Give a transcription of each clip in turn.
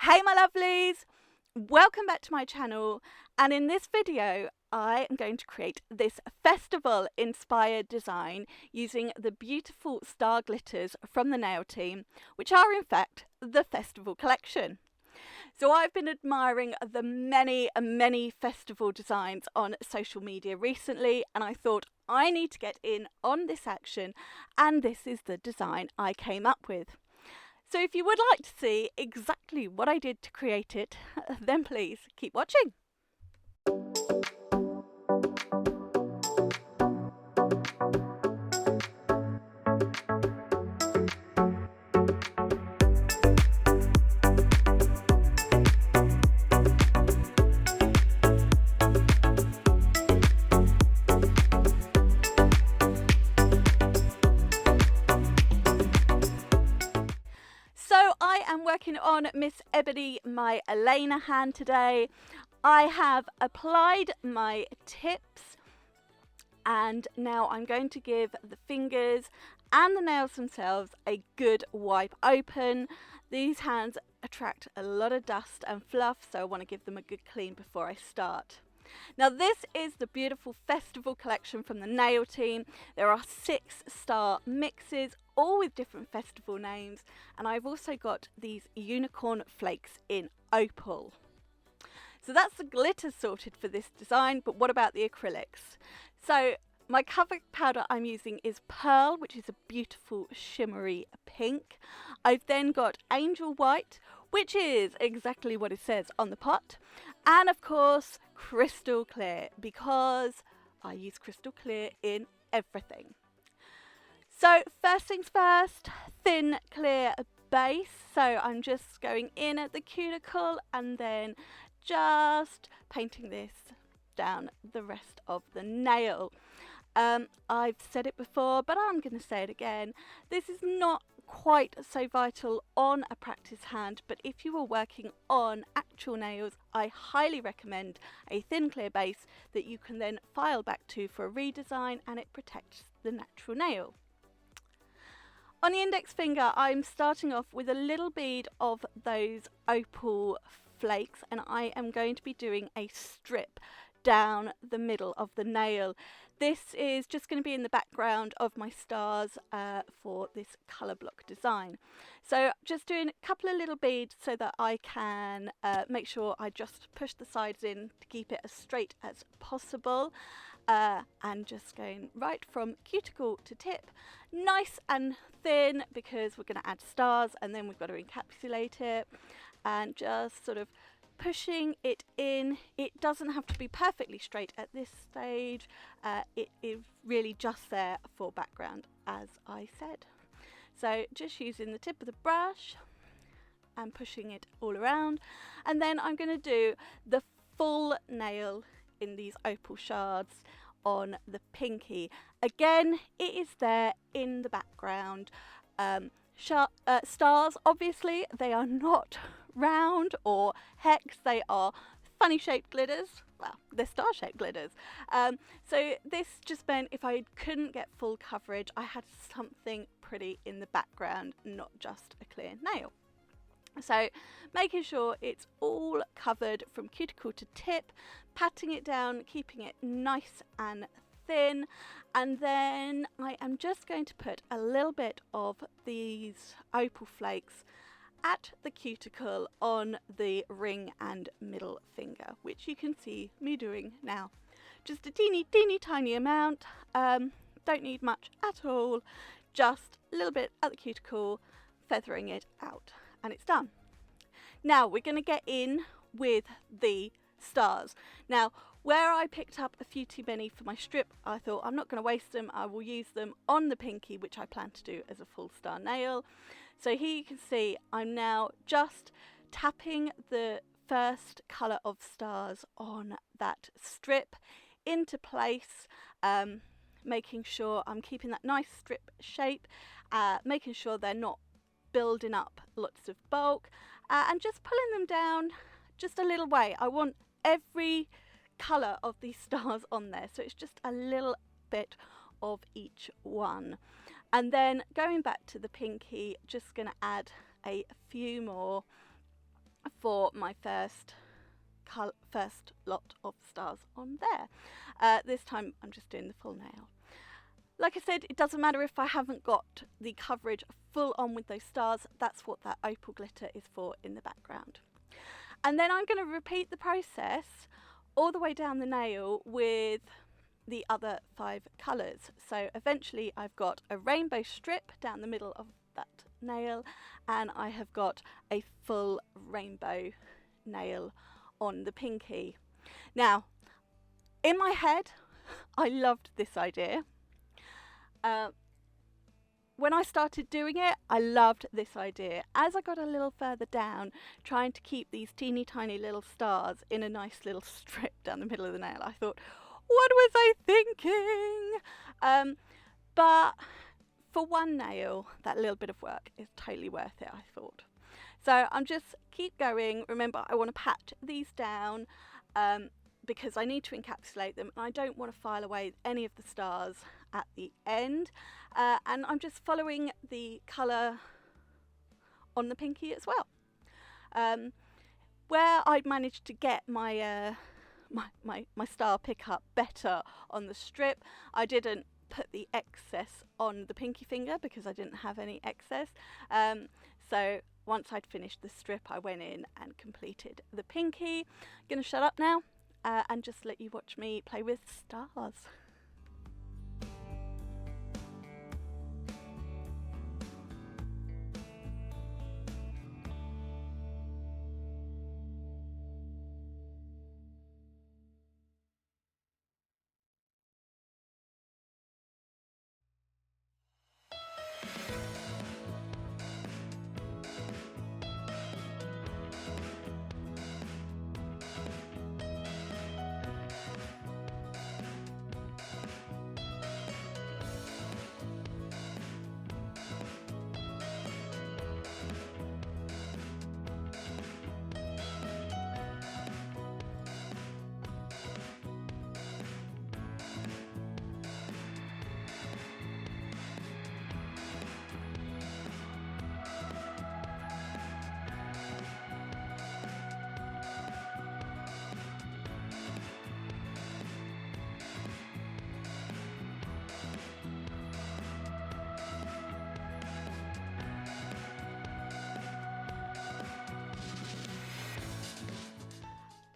Hey my lovelies, welcome back to my channel, and in this video I am going to create this festival inspired design using the beautiful star glitters from the nail team, which are in fact the festival collection. So I've been admiring the many festival designs on social media recently, and I thought I need to get in on this action, and this is the design I came up with. So if you would like to see exactly what I did to create it, then please keep watching. So I am working on Miss Ebony, my Elena hand today. I have applied my tips and now I'm going to give the fingers and the nails themselves a good wipe open. These hands attract a lot of dust and fluff, so I want to give them a good clean before I start. Now this is the beautiful festival collection from the nail team. There are 6 star mixes, all with different festival names, and I've also got these unicorn flakes in Opal. So that's the glitter sorted for this design, but what about the acrylics? So my cover powder I'm using is Pearl, which is a beautiful shimmery pink. I've then got Angel White, which is exactly what it says on the pot, and of course Crystal Clear, because I use crystal clear in everything. So first things first, thin clear base. So I'm just going in at the cuticle and then just painting this down the rest of the nail. I've said it before, but I'm going to say it again. This is not quite so vital on a practice hand, but if you are working on actual nails, I highly recommend a thin clear base that you can then file back to for a redesign, and it protects the natural nail. On the index finger, I'm starting off with a little bead of those Opal flakes, and I am going to be doing a strip down the middle of the nail. This is just going to be in the background of my stars for this colour block design. So just doing a couple of little beads so that I can make sure I just push the sides in to keep it as straight as possible. And just going right from cuticle to tip, nice and thin, because we're going to add stars and then we've got to encapsulate it, and just sort of pushing it in. It doesn't have to be perfectly straight at this stage. It is really just there for background, as I said. So just using the tip of the brush and pushing it all around, and then I'm going to do the full nail in these opal shards on the pinky. Again, it is there in the background. Stars, obviously, they are not round or hex, they are funny shaped glitters. Well, they're star shaped glitters. So this just meant if I couldn't get full coverage, I had something pretty in the background, not just a clear nail. So making sure it's all covered from cuticle to tip, patting it down, keeping it nice and thin, and then I am just going to put a little bit of these opal flakes at the cuticle on the ring and middle finger, which you can see me doing now. Just a teeny tiny amount, don't need much at all, just a little bit at the cuticle, feathering it out, and it's done. Now we're going to get in with the stars. Now where I picked up a few too many for my strip, I thought I'm not going to waste them, I will use them on the pinky, which I plan to do as a full star nail. So here you can see I'm now just tapping the first colour of stars on that strip into place, making sure I'm keeping that nice strip shape, making sure they're not building up lots of bulk, and just pulling them down just a little way. I want every colour of these stars on there, so it's just a little bit of each one. And then going back to the pinky, just going to add a few more for my first lot of stars on there. This time I'm just doing the full nail. Like I said, it doesn't matter if I haven't got the coverage full on with those stars. That's what that opal glitter is for in the background. And then I'm going to repeat the process all the way down the nail with the other 5 colours. So eventually I've got a rainbow strip down the middle of that nail, and I have got a full rainbow nail on the pinky. Now, in my head, I loved this idea. When I started doing it, I loved this idea. As I got a little further down, trying to keep these teeny tiny little stars in a nice little strip down the middle of the nail, I thought, what was I thinking? But for one nail, that little bit of work is totally worth it, I thought. So I'm just keep going. Remember, I want to pat these down because I need to encapsulate them, and I don't want to file away any of the stars at the end. And I'm just following the colour on the pinky as well. Where I managed to get my my star pickup better on the strip, I didn't put the excess on the pinky finger because I didn't have any excess. So once I'd finished the strip, I went in and completed the pinky. I'm going to shut up now and just let you watch me play with stars.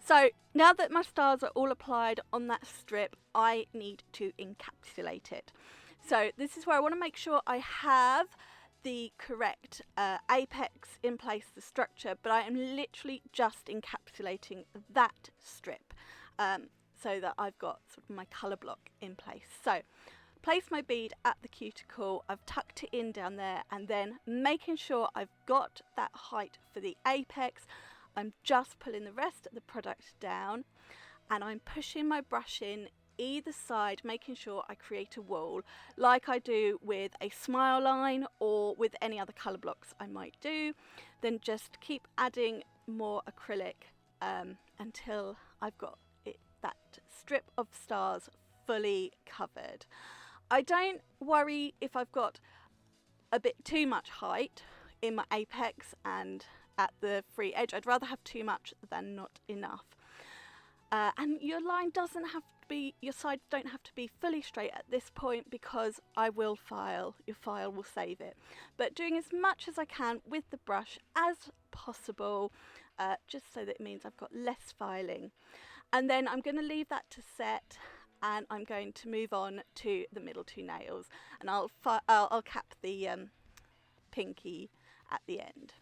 So now that my stars are all applied on that strip, I need to encapsulate it. So this is where I want to make sure I have the correct apex in place, the structure, but I am literally just encapsulating that strip so that I've got sort of my colour block in place. So place my bead at the cuticle, I've tucked it in down there, and then making sure I've got that height for the apex, I'm just pulling the rest of the product down and I'm pushing my brush in either side, making sure I create a wall like I do with a smile line or with any other colour blocks I might do. Then just keep adding more acrylic until I've got that strip of stars fully covered. I don't worry if I've got a bit too much height in my apex and at the free edge. I'd rather have too much than not enough. And your line doesn't have to be, your sides don't have to be fully straight at this point because I will file, your file will save it. But doing as much as I can with the brush as possible, just so that it means I've got less filing. And then I'm going to leave that to set, and I'm going to move on to the middle 2 nails, and I'll cap the pinky at the end.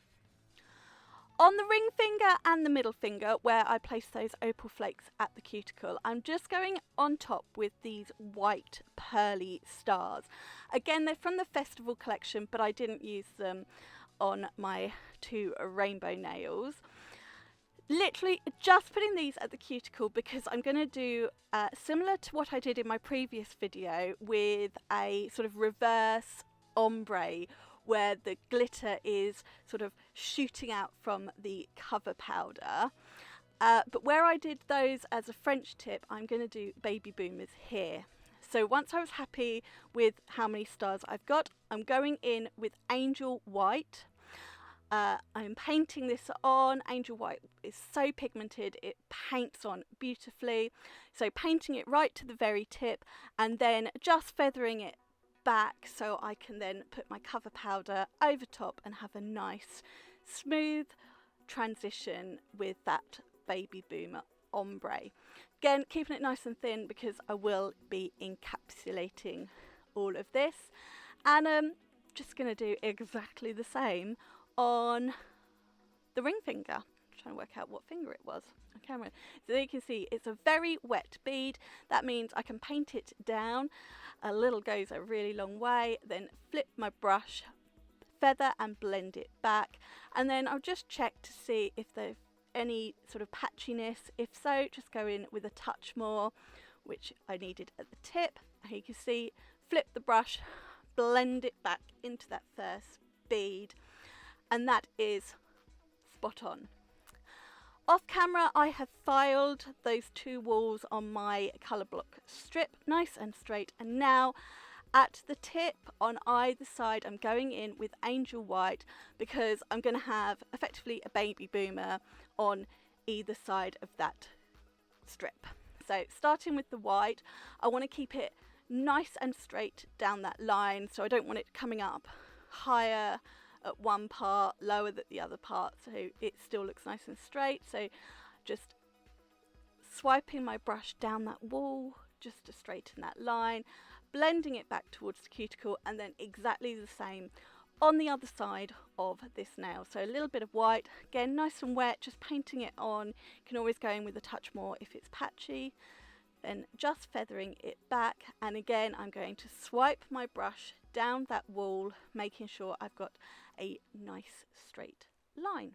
On the ring finger and the middle finger, where I place those opal flakes at the cuticle, I'm just going on top with these white pearly stars. Again, they're from the festival collection, but I didn't use them on my 2 rainbow nails. Literally just putting these at the cuticle because I'm going to do similar to what I did in my previous video with a sort of reverse ombre where the glitter is sort of shooting out from the cover powder. But where I did those as a French tip, I'm going to do baby boomers here. So once I was happy with how many stars I've got, I'm going in with angel white. I'm painting this on. Angel White is so pigmented, it paints on beautifully. So painting it right to the very tip and then just feathering it back so I can then put my cover powder over top and have a nice smooth transition with that Baby Boomer ombre. Again, keeping it nice and thin because I will be encapsulating all of this, and just going to do exactly the same on the ring finger. I'm trying to work out what finger it was on camera. So there you can see it's a very wet bead. That means I can paint it down. A little goes a really long way. Then flip my brush, feather and blend it back, and then I'll just check to see if there's any sort of patchiness. If so, just go in with a touch more, which I needed at the tip. And you can see, flip the brush, blend it back into that first bead, and that is spot on. Off camera, I have filed those two walls on my colour block strip nice and straight, and now at the tip on either side I'm going in with Angel White because I'm going to have effectively a Baby Boomer on either side of that strip. So starting with the white, I want to keep it nice and straight down that line, so I don't want it coming up higher at one part, lower at the other part, so it still looks nice and straight. So just swiping my brush down that wall just to straighten that line, blending it back towards the cuticle, and then exactly the same on the other side of this nail. So a little bit of white, again nice and wet, just painting it on. You can always go in with a touch more if it's patchy. Then just feathering it back, and again I'm going to swipe my brush down that wall, making sure I've got a nice straight line.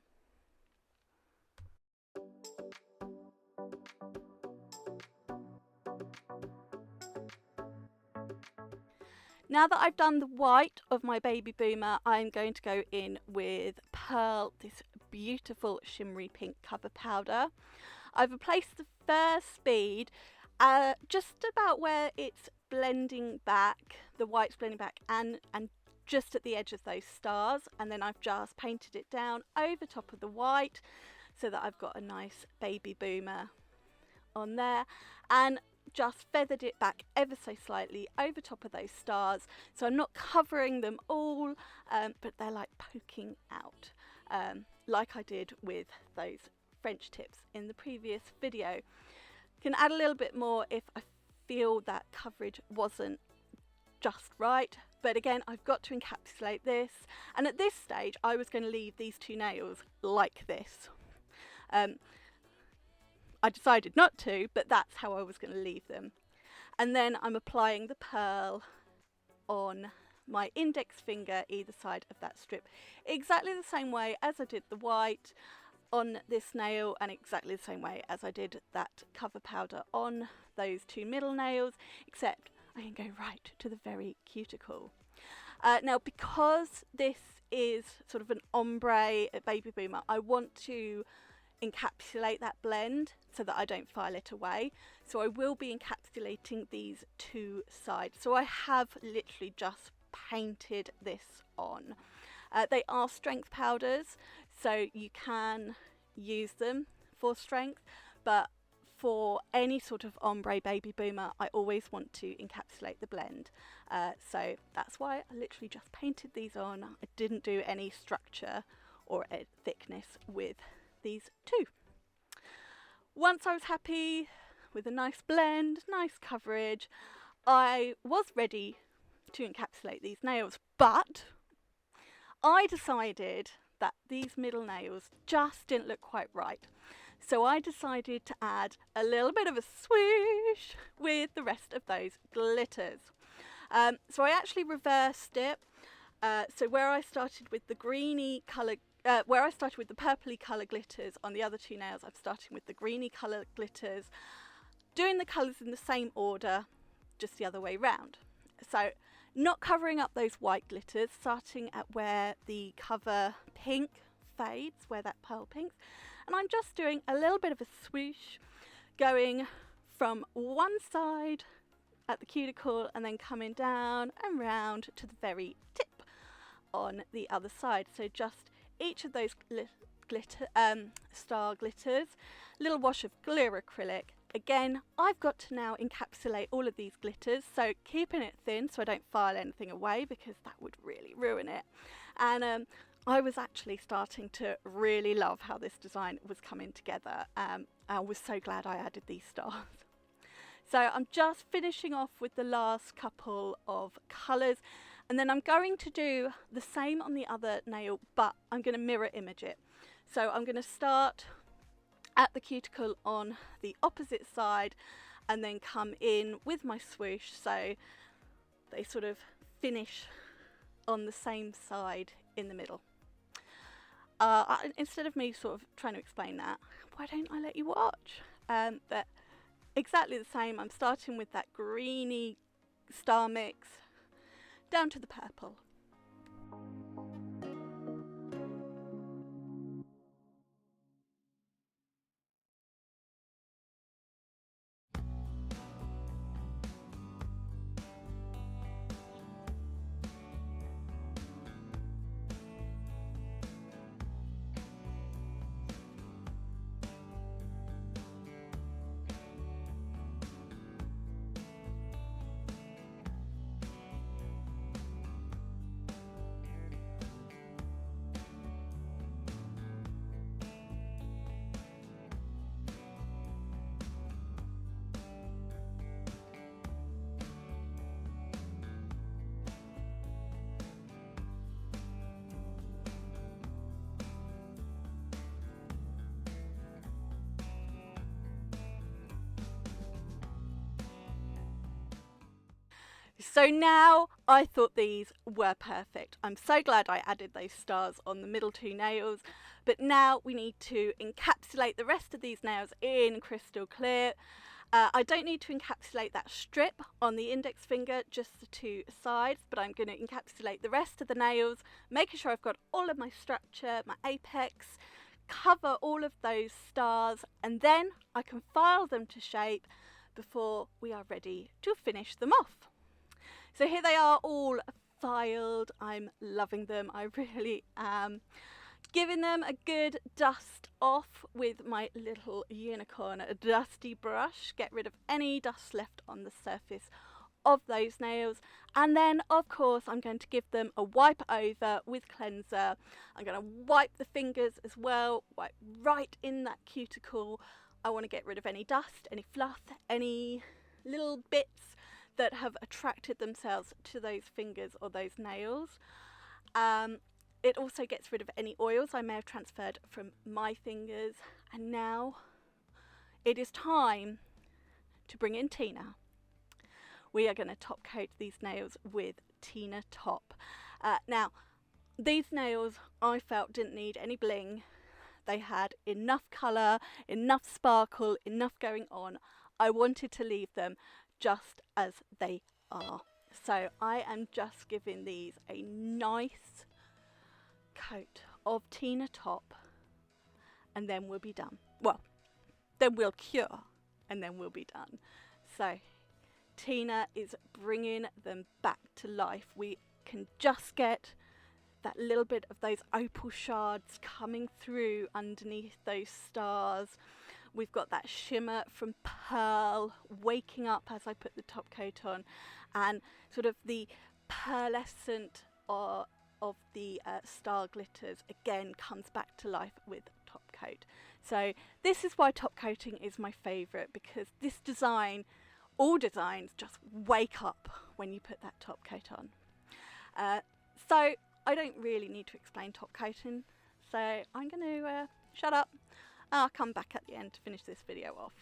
Now that I've done the white of my Baby Boomer, I'm going to go in with Pearl, this beautiful shimmery pink cover powder. I've replaced the first bead just about where it's blending back, the white's blending back, and just at the edge of those stars, and then I've just painted it down over top of the white so that I've got a nice Baby Boomer on there, and just feathered it back ever so slightly over top of those stars, so I'm not covering them all, but they're like poking out, like I did with those French tips in the previous video. Can add a little bit more if I feel that coverage wasn't just right, but again I've got to encapsulate this, and at this stage I was going to leave these two nails like this. I decided not to, but that's how I was going to leave them. And then I'm applying the pearl on my index finger either side of that strip, exactly the same way as I did the white on this nail, and exactly the same way as I did that cover powder on those two middle nails, except I can go right to the very cuticle. Now, because this is sort of an ombre Baby Boomer, I want to encapsulate that blend so that I don't file it away. So I will be encapsulating these two sides. So I have literally just painted this on. They are strength powders, so you can use them for strength, but for any sort of ombre Baby Boomer, I always want to encapsulate the blend. So that's why I literally just painted these on. I didn't do any structure or thickness with these two. Once I was happy with a nice blend, nice coverage, I was ready to encapsulate these nails, but I decided that these middle nails just didn't look quite right. So I decided to add a little bit of a swoosh with the rest of those glitters. So I actually reversed it. So where I started with the greeny colour, where I started with the purpley colour glitters on the other two nails, I'm starting with the greeny colour glitters, doing the colours in the same order, just the other way round. So not covering up those white glitters, starting at where the cover pink fades, where that pearl pinks, and I'm just doing a little bit of a swoosh, going from one side at the cuticle and then coming down and round to the very tip on the other side. So just each of those star glitters, a little wash of clear acrylic. Again, I've got to now encapsulate all of these glitters, so keeping it thin so I don't file anything away, because that would really ruin it. And I was actually starting to really love how this design was coming together. I was so glad I added these stars. So I'm just finishing off with the last couple of colours, and then I'm going to do the same on the other nail, but I'm going to mirror image it. So I'm going to start at the cuticle on the opposite side and then come in with my swoosh so they sort of finish on the same side in the middle. Instead of me sort of trying to explain that, why don't I let you watch? But exactly the same. I'm starting with that greeny star mix down to the purple. So now I thought these were perfect. I'm so glad I added those stars on the middle two nails, but now we need to encapsulate the rest of these nails in crystal clear. I don't need to encapsulate that strip on the index finger, just the two sides, but I'm going to encapsulate the rest of the nails, making sure I've got all of my structure, my apex, cover all of those stars, and then I can file them to shape before we are ready to finish them off. So here they are, all filed. I'm loving them. I really am. Giving them a good dust off with my little unicorn dusty brush. Get rid of any dust left on the surface of those nails. And then, of course, I'm going to give them a wipe over with cleanser. I'm going to wipe the fingers as well, wipe right in that cuticle. I want to get rid of any dust, any fluff, any little bits that have attracted themselves to those fingers or those nails. It also gets rid of any oils I may have transferred from my fingers. And now it is time to bring in Tina. We are going to top coat these nails with Tina Top. Now, these nails I felt didn't need any bling. They had enough colour, enough sparkle, enough going on. I wanted to leave them just as they are. So I am just giving these a nice coat of Tina Top, and then we'll be done. Well, then we'll cure and then we'll be done. So Tina is bringing them back to life. We can just get that little bit of those opal shards coming through underneath those stars. We've got that shimmer from pearl waking up as I put the top coat on, and sort of the pearlescent of the star glitters again comes back to life with top coat. So this is why top coating is my favourite, because this design, all designs just wake up when you put that top coat on. So I don't really need to explain top coating, so I'm going to shut up. I'll come back at the end to finish this video off.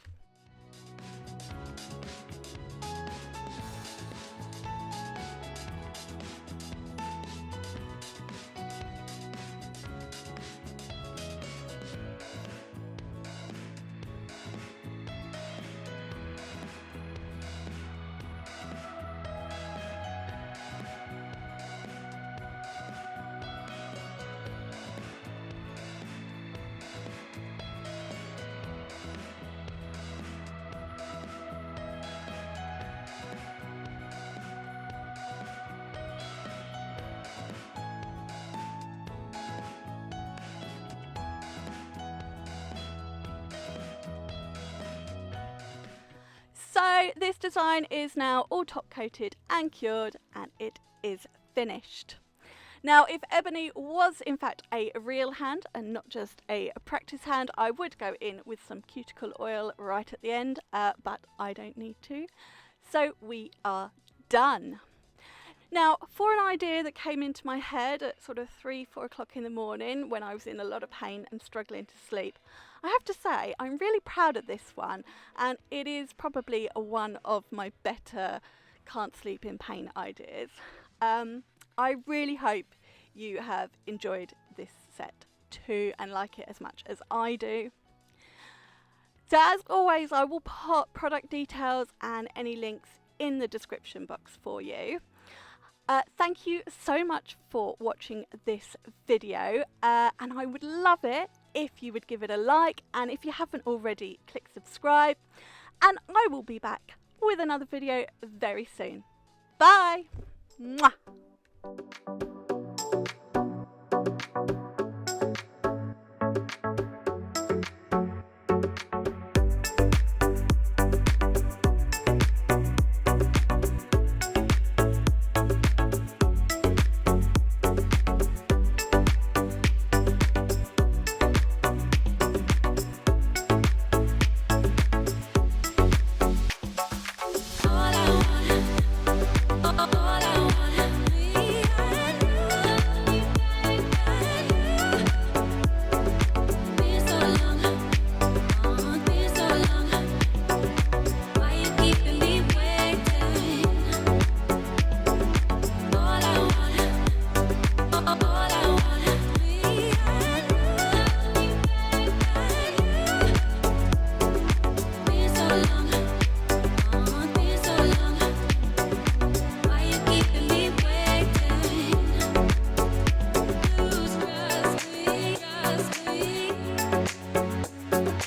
So this design is now all top coated and cured, and it is finished. Now, if ebony was in fact a real hand and not just a practice hand, I would go in with some cuticle oil right at the end, but I don't need to. So we are done. Now, for an idea that came into my head at sort of 3-4 o'clock in the morning when I was in a lot of pain and struggling to sleep, I have to say I'm really proud of this one, and it is probably one of my better can't sleep in pain ideas. I really hope you have enjoyed this set too and like it as much as I do. So as always, I will put product details and any links in the description box for you. Thank you so much for watching this video, and I would love it if you would give it a like, and if you haven't already, click subscribe, and I will be back with another video very soon. Bye! Mwah!